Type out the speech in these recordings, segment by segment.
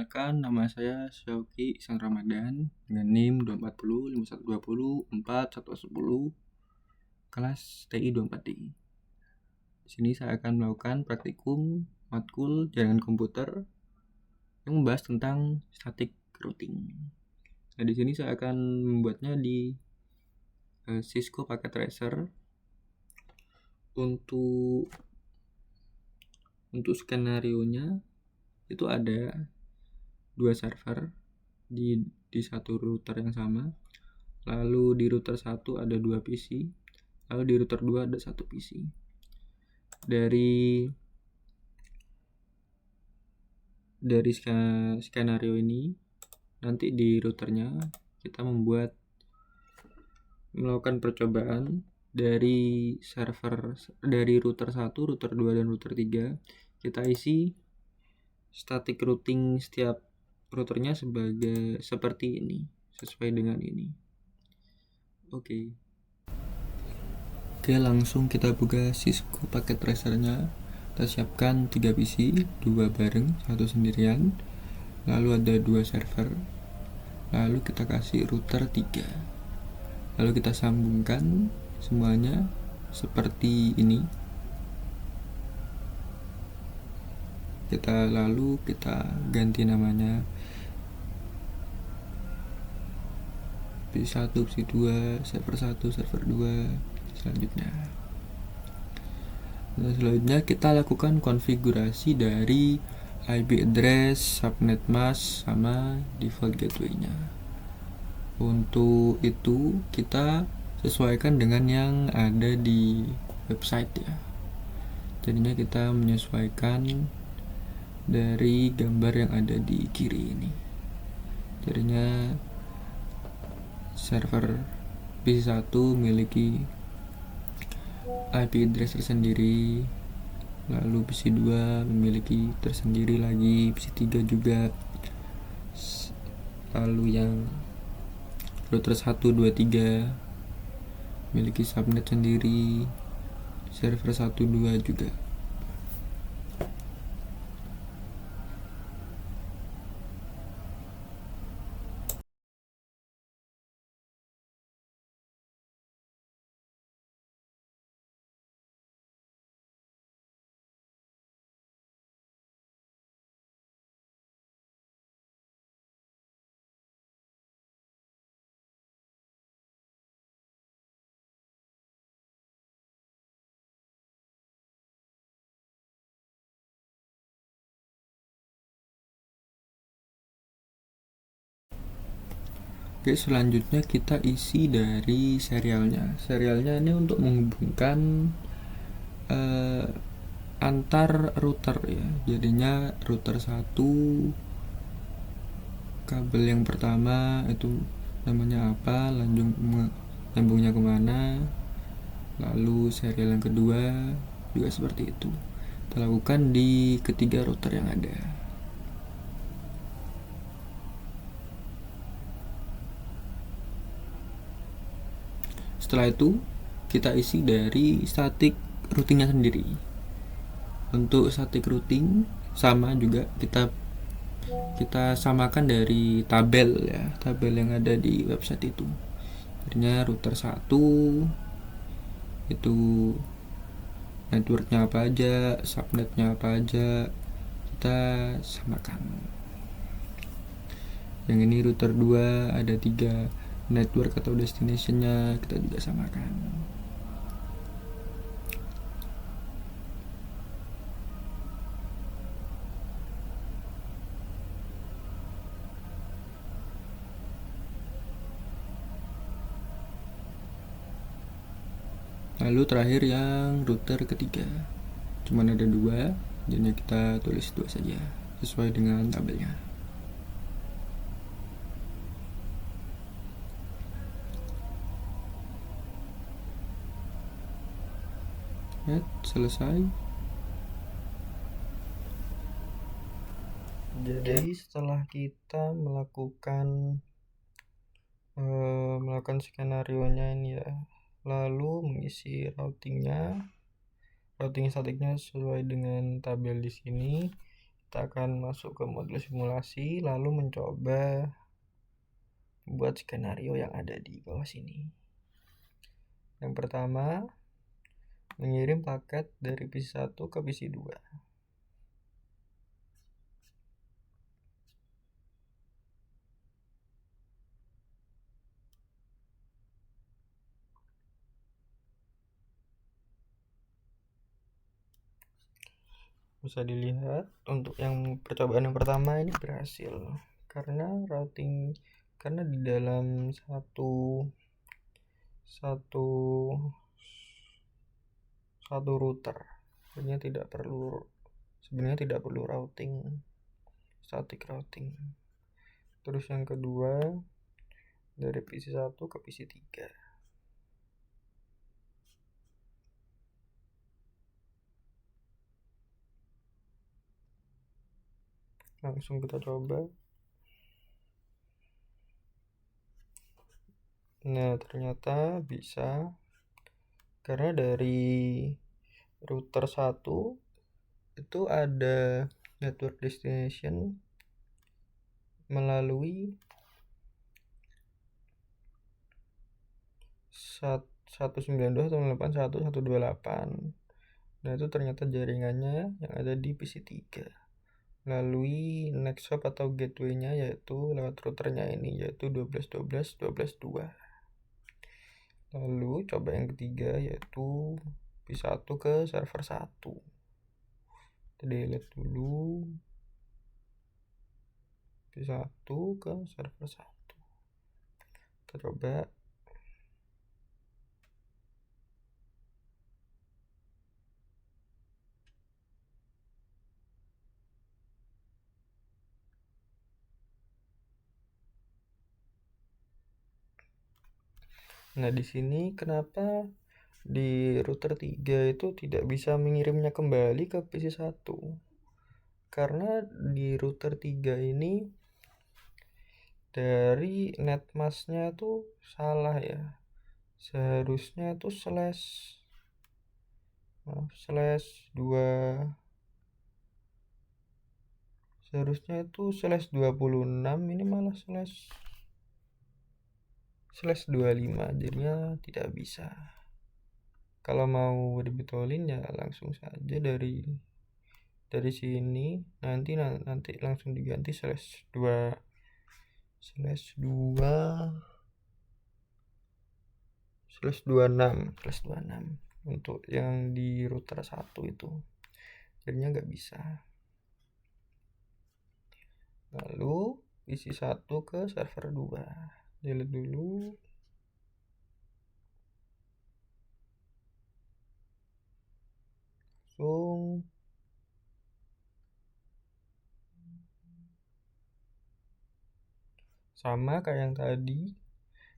Perkenalkan, nama saya Syauki Ihsan Ramadan dengan NIM 240 5120 4110 kelas TI 24D. Di sini saya akan melakukan praktikum matkul jaringan komputer yang membahas tentang static routing. Nah, di sini saya akan membuatnya di Cisco Packet Tracer. Untuk skenario-nya itu ada 2 server di satu router yang sama. Lalu di router 1 ada 2 PC, lalu di router 2 ada 1 PC. Dari skenario ini nanti di routernya kita melakukan percobaan dari router 1, router 2 dan router 3. Kita isi static routing setiap routernya seperti ini, sesuai dengan ini. Oke, langsung kita buka Cisco Packet Tracer-nya. Kita siapkan 3 PC, 2 bareng, 1 sendirian. Lalu ada 2 server. Lalu kita kasih router 3. Lalu kita sambungkan semuanya seperti ini. Lalu kita ganti namanya PC1, PC2, server 1, server 2, selanjutnya. Nah, selanjutnya kita lakukan konfigurasi dari IP address, subnet mask, sama default gateway-nya. Untuk itu kita sesuaikan dengan yang ada di website ya. Jadinya kita menyesuaikan dari gambar yang ada di kiri ini. Jadinya server PC1 memiliki IP address tersendiri, lalu PC2 memiliki tersendiri lagi, PC3 juga. Lalu yang router 1, 2, 3 memiliki subnet sendiri, server 1, 2 juga. Oke, selanjutnya kita isi dari serialnya. Serialnya ini untuk menghubungkan antar router ya. Jadinya router 1 kabel yang pertama itu namanya apa, nyambungnya kemana. Lalu serial yang kedua juga seperti itu. Kita lakukan di ketiga router yang ada. Setelah itu kita isi dari static routingnya sendiri. Untuk static routing sama juga kita samakan dari tabel ya, tabel yang ada di website itu. Jadinya router 1 itu networknya apa aja, subnetnya apa aja, kita samakan. Yang ini router 2 ada 3 network atau destinationnya, kita juga samakan. Lalu terakhir yang router ketiga, cuman ada 2, jadi kita tulis 2 saja sesuai dengan tabelnya. Selesai. Jadi setelah kita melakukan skenario-nya ini ya, lalu mengisi routing statiknya sesuai dengan tabel di sini, Kita akan masuk ke modul simulasi lalu mencoba buat skenario yang ada di bawah sini. Yang pertama, mengirim paket dari PC1 ke PC2. Bisa dilihat untuk yang percobaan yang pertama ini berhasil karena di dalam satu router sebenarnya tidak perlu routing, static routing. Terus yang kedua, dari PC1 ke PC3. Langsung kita coba. Nah, ternyata bisa karena dari router 1 itu ada network destination melalui 192.168.128. Nah, itu ternyata jaringannya yang ada di PC3 melalui next hop atau gateway-nya yaitu lewat routernya ini yaitu 12.12.12.2. Lalu coba yang ketiga yaitu P1 ke server 1. Kita delete dulu P1 ke server 1. Kita coba. Nah, di sini kenapa di router 3 itu tidak bisa mengirimnya kembali ke PC1? Karena di router 3 ini dari netmasknya tuh salah ya. Seharusnya itu /2. Seharusnya itu /26, ini malah /25, jadinya tidak bisa. Kalau mau dibetulin ya langsung saja dari sini nanti langsung diganti /2 /26 untuk yang di router 1 itu, jadinya nggak bisa. Lalu isi 1 ke server 2, delete dulu. Langsung sama kayak yang tadi.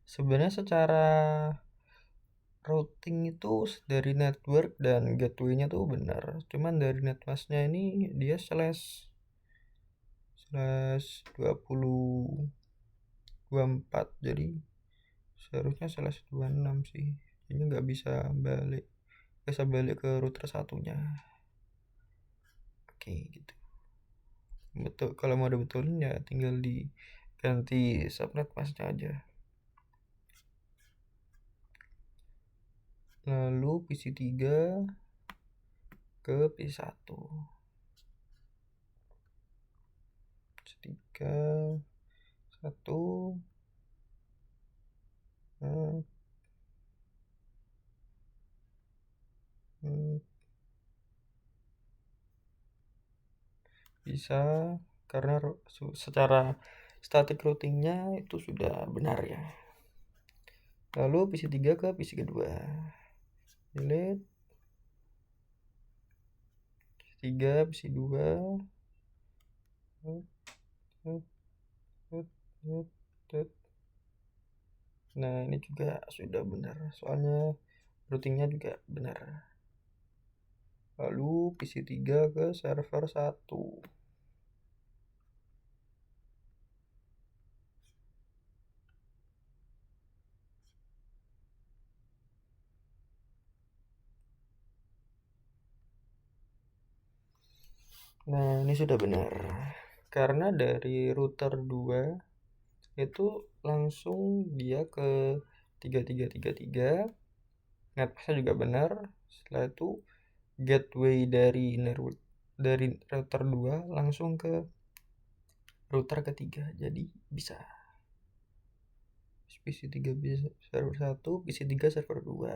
Sebenarnya secara routing itu dari network dan gateway-nya tuh benar, cuman dari netmasknya ini dia /2024, jadi seharusnya /26 sih. Ini nggak bisa balik ke router satunya. Oke, gitu. Betul, kalau mau dibetulin ya tinggal diganti subnet masknya aja. Lalu PC3 ke PC1. PC3 1 bisa karena secara static routingnya itu sudah benar ya. Lalu PC3 ke PC kedua, delete PC3 PC2. Nah, ini juga sudah benar, soalnya routingnya juga benar. Lalu PC3 ke server 1. Nah, ini sudah benar. Karena dari router 2 itu langsung dia ke 3333, netmasknya juga benar. Setelah itu gateway dari router 2 langsung ke router ketiga. Jadi bisa PC3 bisa server 1, PC3 server 2.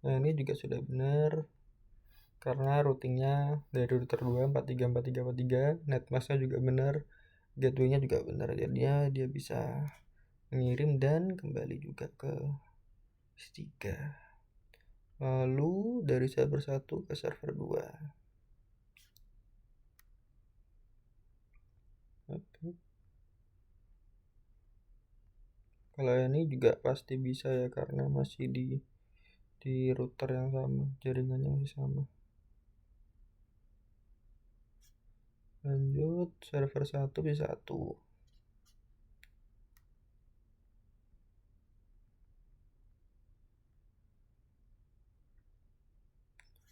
Nah, ini juga sudah benar karena routingnya dari router 2 434343, netmasknya juga benar, gateway-nya juga benar. Jadinya dia bisa mengirim dan kembali juga ke PC3. Lalu dari server 1 ke server 2. Kalau ini juga pasti bisa ya karena masih di router yang sama, jaringannya masih sama. Lanjut server 1 bisa 1.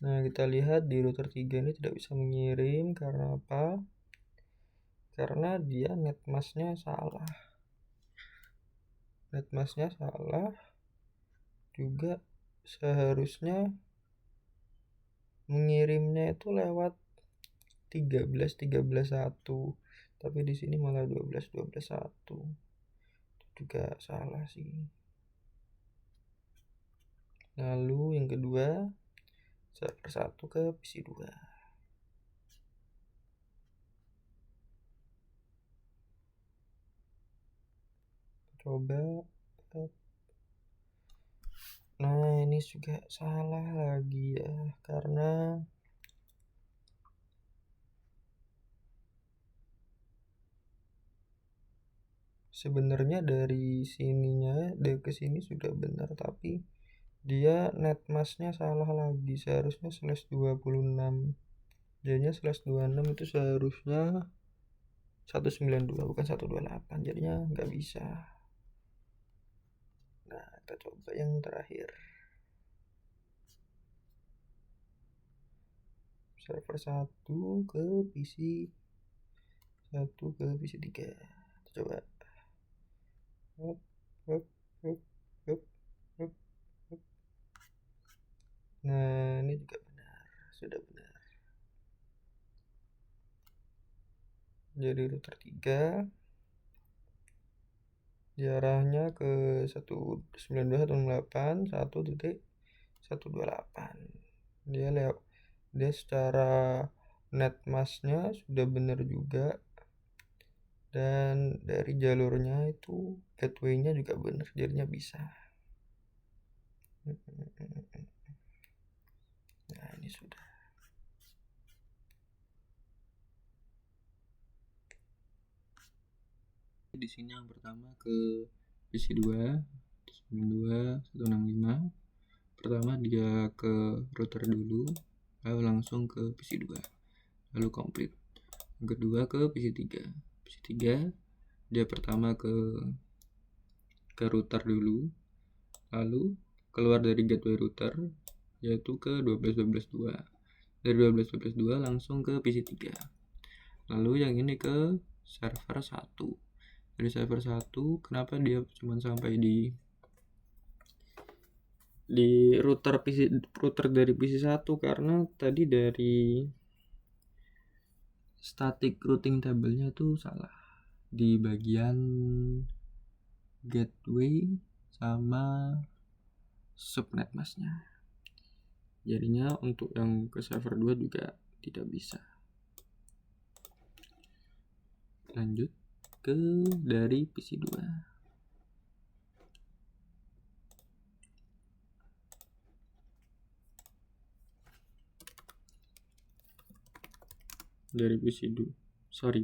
Nah, kita lihat di router 3 ini tidak bisa mengirim karena apa? Karena dia netmasknya salah. Netmasknya salah juga, seharusnya mengirimnya itu lewat 13.13.1, tapi di sini malah 12.12.1. Itu juga salah sih. Lalu yang kedua, server 1 ke PC 2. Coba. Nah, ini juga salah lagi ya, karena sebenarnya dari sininya dari ke sini sudah benar, tapi dia netmasknya salah lagi. Seharusnya /26, jadinya /26 itu seharusnya 192 bukan 128, jadinya nggak bisa. Nah, kita coba yang terakhir, server 1 ke PC 1 ke PC 3. Kita coba. Hop, hop, hop, hop, hop, hop. Nah, ini juga benar, sudah benar. Jadi router 3 diarahnya ke 192.168.1.128. Dia secara netmasknya sudah benar juga, dan dari jalurnya itu gateway-nya juga benar, jadinya bisa. Nah, ini sudah. Di sini yang pertama ke PC 2 165. Pertama dia ke router dulu, lalu langsung ke PC 2, lalu komplit. Yang kedua ke PC 3. PC 3 dia pertama ke router dulu, lalu keluar dari gateway router yaitu ke 12.12.2. Dari 12.12.2 langsung ke PC 3. Lalu yang ini ke server 1. Dari server 1, kenapa dia cuma sampai di router dari PC 1? Karena tadi dari static routing table-nya itu salah di bagian gateway sama subnet masknya. Jadinya untuk yang ke server 2 juga tidak bisa. Lanjut ke dari PC 2. Dari PC 2,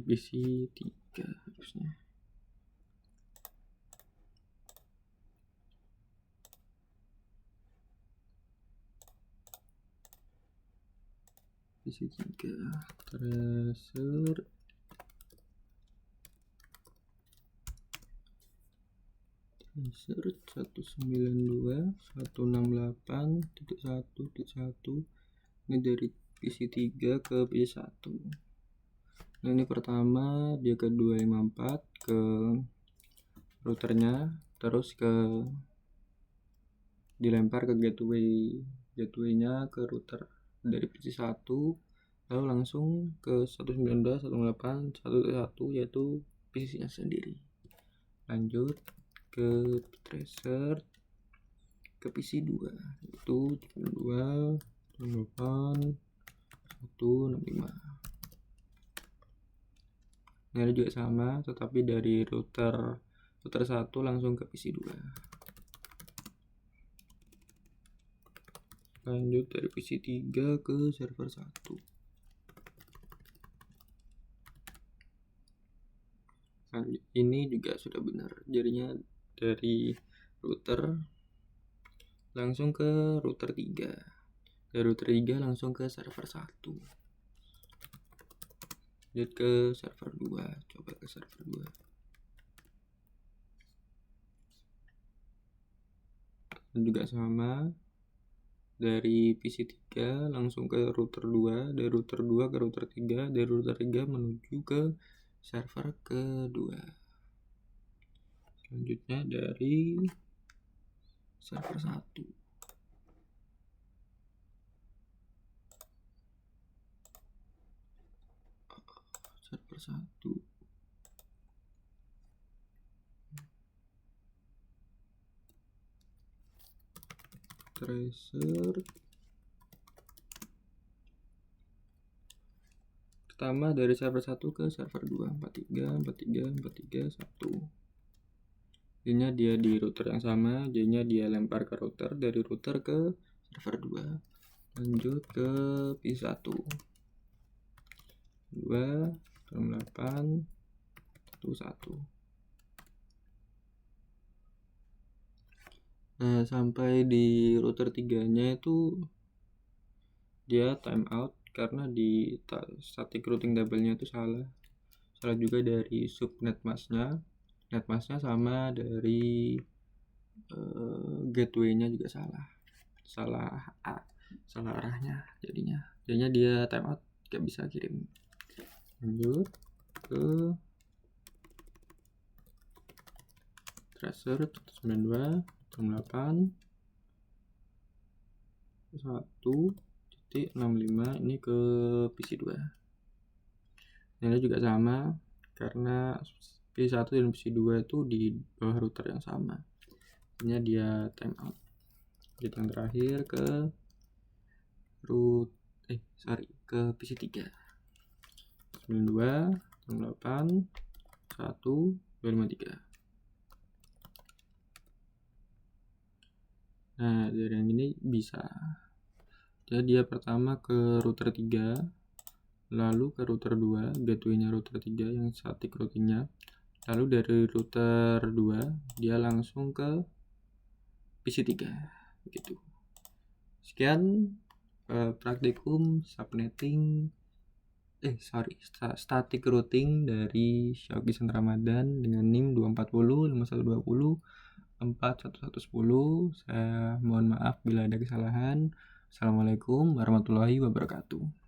PC 3 harusnya. PC 3 tracer insert 192.168.1.1 ini dari PC3 ke PC1. Nah ini pertama dia ke 254 ke routernya, terus dilempar ke gateway-nya ke router dari PC1, lalu langsung ke 192.168.1.1 yaitu PC-nya sendiri. Lanjut ke tracer ke PC2 itu 2.168.1.65. Nah ini juga sama, tetapi dari router 1 langsung ke PC2. Lanjut dari PC3 ke server 1. Lanjut, ini juga sudah benar, jadinya dari router langsung ke router 3, dari router 3 langsung ke server 1. Lanjut ke server 2, coba ke server 2. Dan juga sama, dari PC3 langsung ke router 2, dari router 2 ke router 3, dari router 3 menuju ke server kedua. Selanjutnya dari server 1. Server 1. Tracer. Pertama dari server 1 ke server 2, 43.43.43.1. Jadinya dia di router yang sama, jadinya dia lempar ke router, dari router ke server 2. Lanjut ke PC1. 2.8.1.1. Nah, sampai di router 3-nya itu dia timeout karena di static routing table-nya itu salah juga dari subnet mask-nya. Netmasknya sama, dari gateway-nya juga salah arahnya, jadinya dia timeout, gak bisa kirim. Lanjut ke tracer 192.1.1.65 ini ke PC2. Ini juga sama karena PC1 dan PC2 itu di bawah router yang sama, ini dia timeout. Jadi yang terakhir ke ke PC3 92.1.1.253. Nah dari yang ini bisa, jadi dia pertama ke router 3, lalu ke router 2, gateway-nya router 3 yang static routing-nya, lalu dari router 2 dia langsung ke PC3 begitu. Sekian praktikum subnetting static routing dari Xiaoki Sun Ramadan dengan NIM 240 5120 41110. Saya mohon maaf bila ada kesalahan. Assalamualaikum warahmatullahi wabarakatuh.